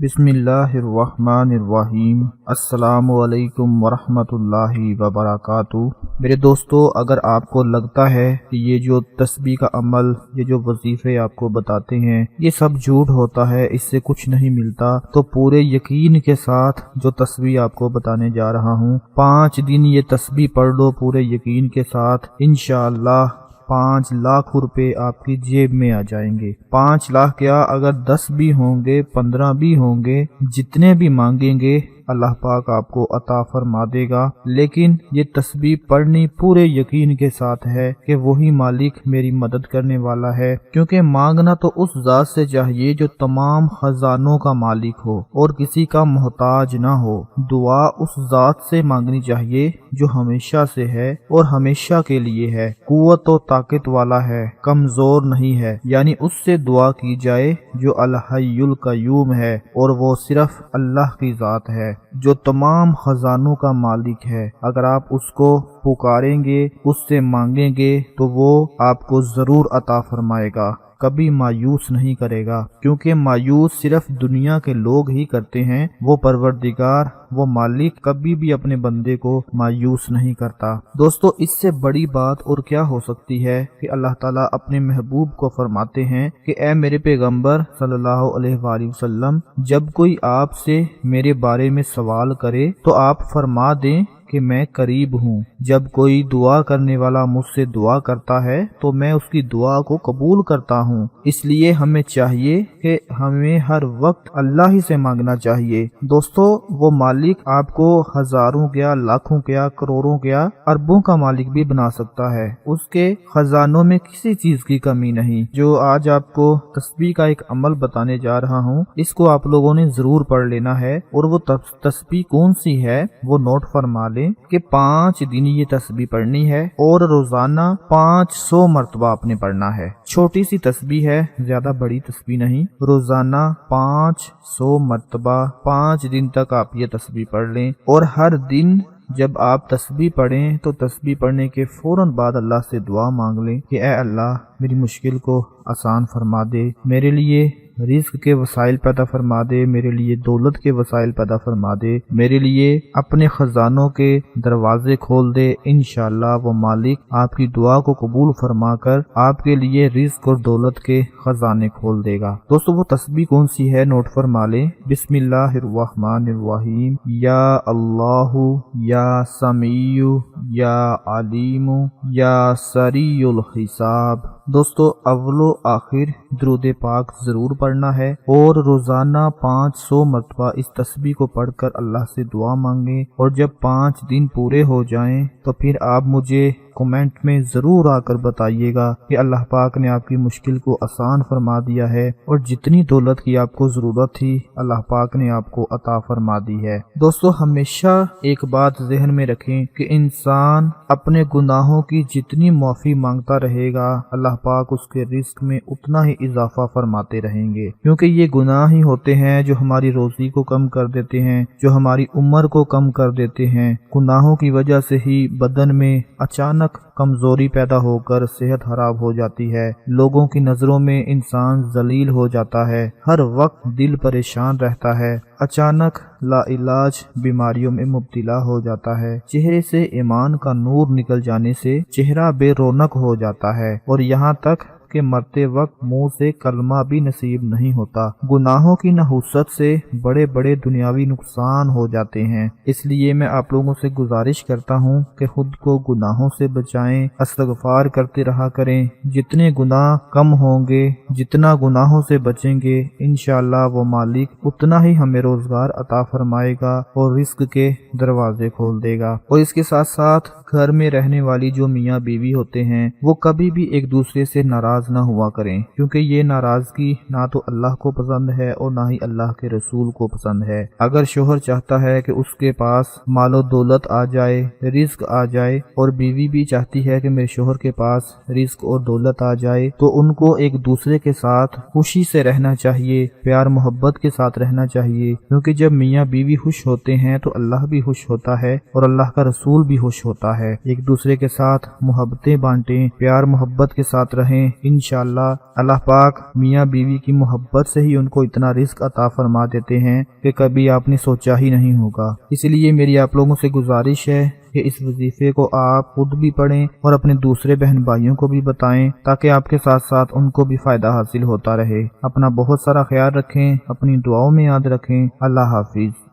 बिस्मिल्लाहिर्रहमानिर्रहीम। अस्सलामु अलैकुम वरहमतुल्लाहि वबरकातुहू। मेरे दोस्तों, अगर आपको लगता है कि ये जो तस्बीह का अमल, ये जो वजीफे आपको बताते हैं, ये सब झूठ होता है, इससे कुछ नहीं मिलता, तो पूरे यकीन के साथ जो तस्बीह आपको बताने जा रहा हूँ, 5 दिन ये तस्बीह पढ़ लो पूरे यकीन के साथ, इंशाअल्लाह 5 लाख रुपए आपकी जेब में आ जाएंगे। 5 लाख क्या, अगर 10 भी होंगे, 15 भी होंगे, जितने भी मांगेंगे अल्लाह पाक आपको अता फरमा देगा। लेकिन ये तस्बीह पढ़नी पूरे यकीन के साथ है कि वही मालिक मेरी मदद करने वाला है, क्योंकि मांगना तो उस ज़ात से चाहिए जो तमाम खजानों का मालिक हो और किसी का मोहताज ना हो। दुआ उस ज़ात से मांगनी चाहिए जो हमेशा से है और हमेशा के लिए है, कुव्वत और ताकत वाला है, कमजोर नहीं है। यानी उससे दुआ की जाए जो अल-हय्य अल-क़य्यूम है, और वो सिर्फ अल्लाह की ज़ात है जो तमाम खजानों का मालिक है। अगर आप उसको पुकारेंगे, उससे मांगेंगे, तो वो आपको जरूर अता फरमाएगा, कभी मायूस नहीं करेगा, क्योंकि मायूस सिर्फ दुनिया के लोग ही करते हैं। वो परवरदिगार, वो मालिक कभी भी अपने बंदे को मायूस नहीं करता। दोस्तों, इससे बड़ी बात और क्या हो सकती है कि अल्लाह ताला अपने महबूब को फरमाते हैं कि ए मेरे पैगंबर सल्लल्लाहु अलैहि वसल्लम, जब कोई आपसे मेरे बारे में सवाल करे तो आप फरमा दें कि मैं करीब हूँ। जब कोई दुआ करने वाला मुझसे दुआ करता है तो मैं उसकी दुआ को कबूल करता हूँ। इसलिए हमें चाहिए कि हमें हर वक्त अल्लाह ही से मांगना चाहिए। दोस्तों, वो मालिक आपको हजारों क्या, लाखों क्या, करोड़ों क्या, अरबों का मालिक भी बना सकता है। उसके खजानों में किसी चीज की कमी नहीं। जो आज आपको तस्बीह का एक अमल बताने जा रहा हूँ, इसको आप लोगों ने जरूर पढ़ लेना है। और वो तस्बीह कौन सी है वो नोट फरमा ले कि 5 दिन ये तस्बीह पढ़नी है और रोजाना 500 मरतबा आपने पढ़ना है। छोटी सी तस्बीह है, ज्यादा बड़ी तस्बीह नहीं। रोजाना 500 मरतबा 5 दिन तक आप ये तस्बीह पढ़ लें। और हर दिन जब आप तस्बीह पढ़ें तो तस्बीह पढ़ने के फौरन बाद अल्लाह से दुआ मांग लें कि ए अल्लाह, मेरी मुश्किल को आसान फरमा दे, मेरे लिए रिस्क के वसाइल पैदा फरमा दे, मेरे लिए दौलत के वसाइल पैदा फरमा दे, मेरे लिए अपने खजानों के दरवाजे खोल दे। इंशाअल्लाह वो मालिक आपकी दुआ को कबूल फरमा कर आपके लिए रिस्क और दौलत के खजाने खोल देगा। दोस्तों, वो तस्बीह कौन सी है नोट फरमा ले। बिस्मिल्लाहिर्रहमानिर्रहीम। या अल्लाहु या समीउ या अलीमु या सरीयुल हिसाब। दोस्तों, अव्वलो आखिर दुरूद पाक जरूर पढ़ना है और रोजाना 500 मरतबा इस तस्बीह को पढ़कर अल्लाह से दुआ मांगे। और जब 5 दिन पूरे हो जाएं तो फिर आप मुझे कमेंट में जरूर आकर बताइएगा कि अल्लाह पाक ने आपकी मुश्किल को आसान फरमा दिया है और जितनी दौलत की आपको जरूरत थी अल्लाह पाक ने आपको अता फरमा दी है। दोस्तों, हमेशा एक बात जहन में रखें कि इंसान अपने गुनाहों की जितनी माफी मांगता रहेगा, अल्लाह पाक उसके रिस्क में उतना ही इजाफा फरमाते रहेंगे, क्योंकि ये गुनाह ही होते हैं जो हमारी रोजी को कम कर देते हैं, जो हमारी उम्र को कम कर देते हैं। गुनाहों की वजह से ही बदन में अचानक कमजोरी पैदा होकर सेहत खराब हो जाती है। लोगों की नजरों में इंसान जलील हो जाता है, हर वक्त दिल परेशान रहता है, अचानक लाइलाज बीमारियों में मुब्तला हो जाता है। चेहरे से ईमान का नूर निकल जाने से चेहरा बेरौनक हो जाता है और यहाँ तक के मरते वक्त मुंह से कलमा भी नसीब नहीं होता। गुनाहों की नहुसत से बड़े बड़े दुनियावी नुकसान हो जाते हैं। इसलिए मैं आप लोगों से गुजारिश करता हूँ कि खुद को गुनाहों से बचाएं, इस्तिग़फ़ार करते रहा करें। जितने गुनाह कम होंगे, जितना गुनाहों से बचेंगे, इंशाअल्लाह वो मालिक उतना ही हमें रोजगार अता फरमाएगा और रिस्क के दरवाजे खोल देगा। और इसके साथ साथ घर में रहने वाली जो मियाँ बीवी होते हैं, वो कभी भी एक दूसरे से नाराज ना हुआ करें, क्योंकि ये नाराजगी ना तो अल्लाह को पसंद है और ना ही अल्लाह के रसूल को पसंद है। अगर शोहर चाहता है कि उसके पास मालो दौलत आ जाए, रिस्क आ जाए, और बीवी भी चाहती है कि मेरे शोहर के पास रिस्क और दौलत आ जाए, तो उनको एक दूसरे के साथ खुशी से रहना चाहिए, प्यार मोहब्बत के साथ रहना चाहिए। क्योंकि जब मियाँ बीवी खुश होते हैं तो अल्लाह भी खुश होता है और अल्लाह का रसूल भी खुश होता है। एक दूसरे के साथ मोहब्बतें बांटें, प्यार मोहब्बत के साथ रहें। انشاءاللہ اللہ پاک میاں بیوی کی محبت سے ہی ان کو اتنا رزق عطا فرما دیتے ہیں کہ کبھی آپ نے سوچا ہی نہیں ہوگا۔ اس لیے میری آپ لوگوں سے گزارش ہے کہ اس وظیفے کو آپ خود بھی پڑھیں اور اپنے دوسرے بہن بھائیوں کو بھی بتائیں تاکہ آپ کے ساتھ ساتھ ان کو بھی فائدہ حاصل ہوتا رہے۔ اپنا بہت سارا خیال رکھیں، اپنی دعاؤں میں یاد رکھیں۔ اللہ حافظ۔